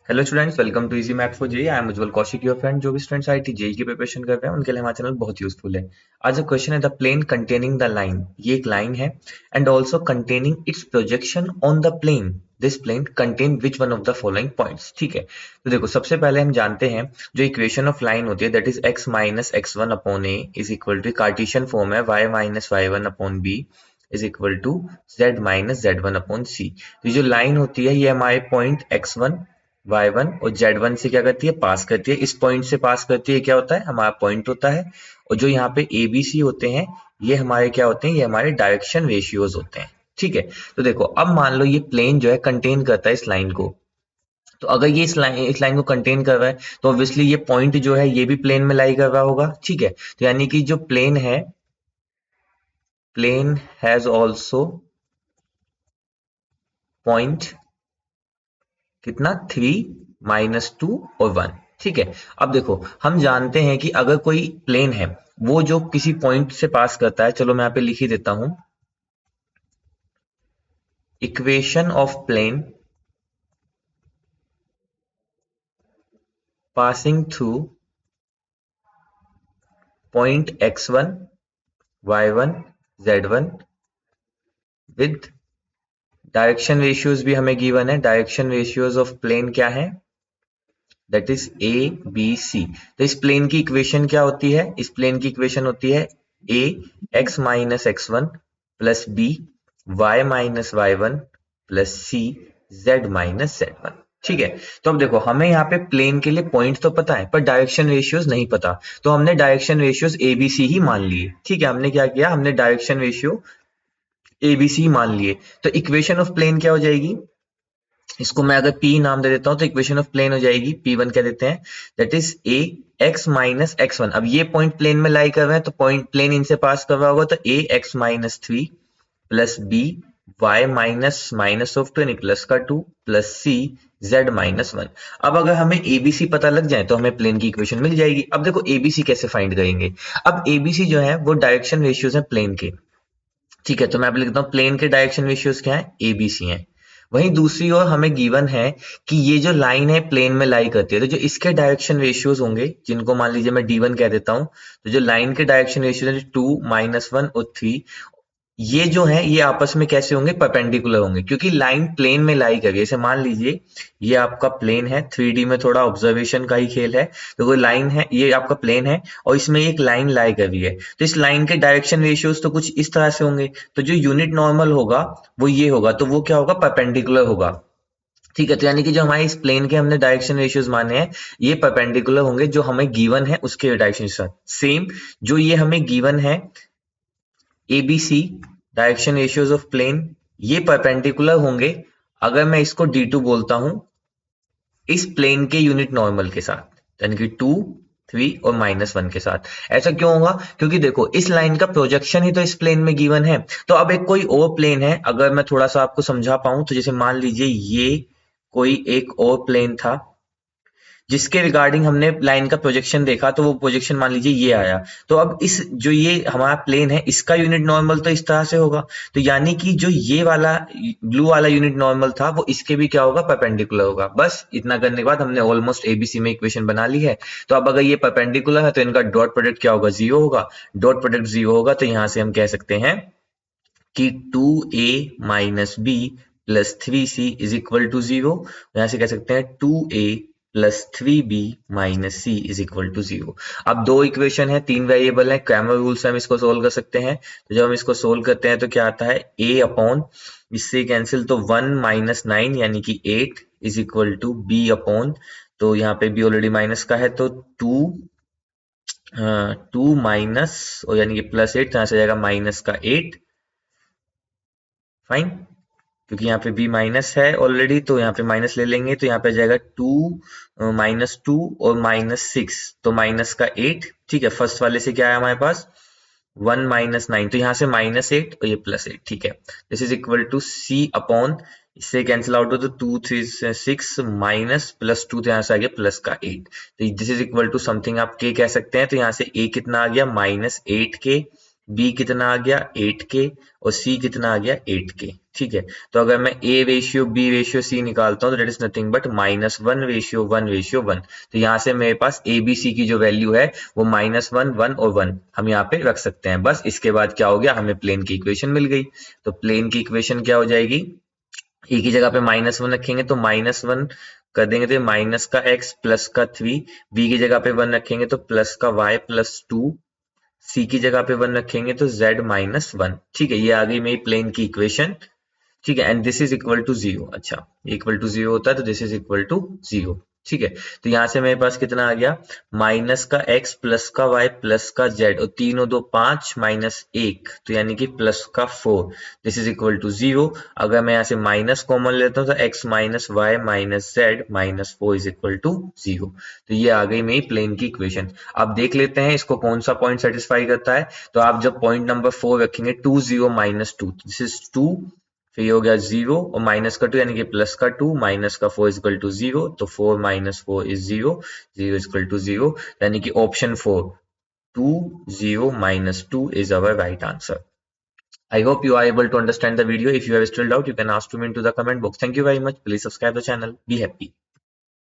Hello students, welcome to easy math for JEE. I am Ujjwal Kaushik, your friend. जो भी students IIT JEE की preparation कर रहे हैं उनके लिए हमारा चैनल बहुत यूजफुल है। आज का क्वेश्चन है the plane containing the line. ये एक लाइन है and also containing its projection on the plane. This plane contain which one of the following points. ठीक है, तो देखो सबसे पहले हम जानते हैं जो इक्वेशन ऑफ लाइन होती है that is x minus x one upon a is equal to Cartesian form है y minus y one upon b is equal to z minus z one upon c. तो ये जो line होती है ये हमारे पॉइंट x1 y1 और z1 से क्या करती है, पास करती है। इस पॉइंट से पास करती है, क्या होता है, हमारा पॉइंट होता है। और जो यहाँ पे ए बी सी होते हैं ये हमारे क्या होते हैं, ये हमारे डायरेक्शन रेशियोज होते हैं। ठीक है, तो देखो अब मान लो ये प्लेन जो है कंटेन करता है इस लाइन को। तो अगर ये इस लाइन को कंटेन कर रहा है तो ऑब्वियसली ये पॉइंट जो है ये भी प्लेन में लाई कर रहा होगा। ठीक है, तो यानी कि जो प्लेन है, प्लेन हैज ऑल्सो पॉइंट कितना, 3 -2 और 1। ठीक है, अब देखो हम जानते हैं कि अगर कोई प्लेन है वो जो किसी पॉइंट से पास करता है, चलो मैं यहाँ पे लिख ही देता हूं, equation of plane passing through point x1 y1 z1 with direction ratios भी हमें गिवन है। डायरेक्शन रेशियोज ऑफ प्लेन क्या है, that is A B C. तो इस प्लेन की इक्वेशन क्या होती है, इस प्लेन की इक्वेशन होती है a x minus x one plus b y minus y one plus c z minus z one. ठीक है, तो अब देखो हमें यहाँ पे प्लेन के लिए पॉइंट तो पता है पर डायरेक्शन रेशियोज नहीं पता, तो हमने direction ratios a B c ही मान लिए। ठीक है, हमने क्या किया, हमने direction ratio a B c मान लिए। तो इक्वेशन ऑफ प्लेन क्या हो जाएगी, इसको मैं अगर P नाम दे देता हूं तो इक्वेशन ऑफ प्लेन हो जाएगी P1 क्या देते हैं, that is A x minus x one. अब ये पॉइंट प्लेन में लाई कर रहे हैं तो पॉइंट प्लेन इनसे पास कर रहा होगा, तो a x minus three plus b y minus minus of two यानी प्लस का two plus c z minus one. अब अगर हमें एबीसी पता लग जाए तो हमें प्लेन की इक्वेशन मिल जाएगी। अब देखो एबीसी कैसे फाइंड करेंगे, अब एबीसी जो है वो डायरेक्शन रेशियोज है प्लेन के। ठीक है, तो मैं अब लिखता हूँ प्लेन के डायरेक्शन रेशियोज क्या है, एबीसी हैं। वहीं दूसरी ओर हमें गिवन है कि ये जो लाइन है प्लेन में लाई करती है, तो जो इसके डायरेक्शन रेशियोज होंगे जिनको मान लीजिए मैं डी1 कह देता हूं, तो जो लाइन के डायरेक्शन रेशियोज है 2 -1 और 3, ये जो है ये आपस में कैसे होंगे, परपेंडिकुलर होंगे, क्योंकि लाइन प्लेन में लाई करी है। जैसे मान लीजिए ये आपका प्लेन है, 3D में थोड़ा ऑब्जर्वेशन का ही खेल है। तो कोई लाइन है, ये आपका प्लेन है और इसमें एक लाइन लाई करी है, तो इस लाइन के डायरेक्शन रेशियोज तो कुछ इस तरह से होंगे। तो जो यूनिट नॉर्मल होगा वो ये होगा, तो वो क्या होगा, परपेंडिकुलर होगा। ठीक है, तो यानी कि जो हमारे इस प्लेन के हमने डायरेक्शन रेशियोज माने हैं ये परपेंडिकुलर होंगे जो हमें गिवन है उसके डायरेक्शन के साथ। सेम जो ये हमें गिवन है ABC direction ratios of plane, ये परपेंडिकुलर होंगे अगर मैं इसको D2 बोलता हूं इस प्लेन के यूनिट नॉर्मल के साथ, यानी कि 2 3 और -1 के साथ। ऐसा क्यों होगा, क्योंकि देखो इस लाइन का प्रोजेक्शन ही तो इस प्लेन में गिवन है। तो अब एक कोई और प्लेन है, अगर मैं थोड़ा सा आपको समझा पाऊं तो जैसे मान लीजिए ये कोई एक और प्लेन था जिसके रिगार्डिंग हमने लाइन का प्रोजेक्शन देखा, तो वो प्रोजेक्शन मान लीजिए ये आया। तो अब इस जो ये हमारा प्लेन है इसका यूनिट नॉर्मल तो इस तरह से होगा, तो यानी कि जो ये वाला ब्लू वाला यूनिट नॉर्मल था वो इसके भी क्या होगा, परपेंडिकुलर होगा। बस इतना करने के बाद हमने ऑलमोस्ट एबीसी में इक्वेशन बना ली है। तो अब अगर ये परपेंडिकुलर है तो इनका डॉट प्रोडक्ट क्या होगा, जीरो होगा। डॉट प्रोडक्ट जीरो होगा तो यहां से हम कह सकते हैं कि 2a minus B plus 3c is equal to zero. यहां से कह सकते हैं 2a plus 3b minus C is equal to zero. अब दो इक्वेशन है, तीन वेरिएबल है, क्रैमर रूल से हम इसको सोल्व कर सकते हैं। तो जब हम इसको सोल्व करते हैं तो क्या आता है, a अपॉन इससे कैंसिल तो 1 - 9 यानी कि 8 is equal to b upon, तो यहाँ पे b ऑलरेडी माइनस का है तो 2 माइनस और यानी कि +8, तो यहाँ से जाएगा माइनस का 8। फाइन, क्योंकि यहाँ पे b माइनस है ऑलरेडी तो यहाँ पे माइनस ले लेंगे, तो यहाँ पे जाएगा 2 और -6 तो माइनस का 8। ठीक है, फर्स्ट वाले से क्या है हमारे पास 1 - 9, तो यहाँ से -8 और ये +8। ठीक है, this is equal to c upon, इससे कैंसिल आउट हो तो 2 3 6 माइनस +2 तो यहाँ से आ गया प्लस का 8। तो this is equal to something आप k कह सकते हैं। तो यहाँ से a कितना आ गया -8k, b कितना आ गया 8k और c कितना आ गया 8k। ठीक है। तो अगर मैं A ratio B ratio C निकालता हूँ तो डेट इज नथिंग बट -1:1:1। तो यहाँ से मेरे पास ए बी सी की जो वैल्यू है वो -1, 1 और 1 हम यहाँ पे रख सकते हैं। बस इसके बाद क्या हो गया, हमें प्लेन की इक्वेशन मिल गई। तो प्लेन की इक्वेशन क्या हो जाएगी, ए की जगह पे -1 रखेंगे तो -1 कर देंगे तो माइनस का x प्लस का 3, बी की जगह पे 1 रखेंगे तो प्लस का y प्लस 2, सी की जगह पे 1 रखेंगे तो z-1। ठीक है, ये आ गई मेरी प्लेन की इक्वेशन। ठीक है, and this is equal to 0। अच्छा, इक्वल टू 0 होता है तो दिस इज इक्वल टू 0। ठीक है, तो यहां से मेरे पास कितना आ गया, माइनस का x प्लस का y प्लस का z, और 3 और 2 5 -1, तो यानी कि प्लस का 4, दिस इज इक्वल टू 0। अगर मैं यहाँ से माइनस कॉमन लेता हूँ तो x minus Y minus Z minus 4 is equal to 0। तो ये आ गई मेरी प्लेन की इक्वेशन। अब देख लेते हैं इसको कौन सा पॉइंट सेटिस्फाई करता है। तो आप जब पॉइंट नंबर 4 रखेंगे 2 0 -2, दिस इज 2, फिर ये हो गया 0 और माइनस का 2 यानी कि प्लस का 2 माइनस का 4 इज इक्वल टू 0, तो 4 - 4 इज 0, 0 इज इक्वल टू 0, यानी कि option 4 2 0 -2 is our right answer. I hope you are able to understand the video. If you have still doubt, you can ask to me into the comment box. Thank you very much. Please subscribe the channel. Be happy.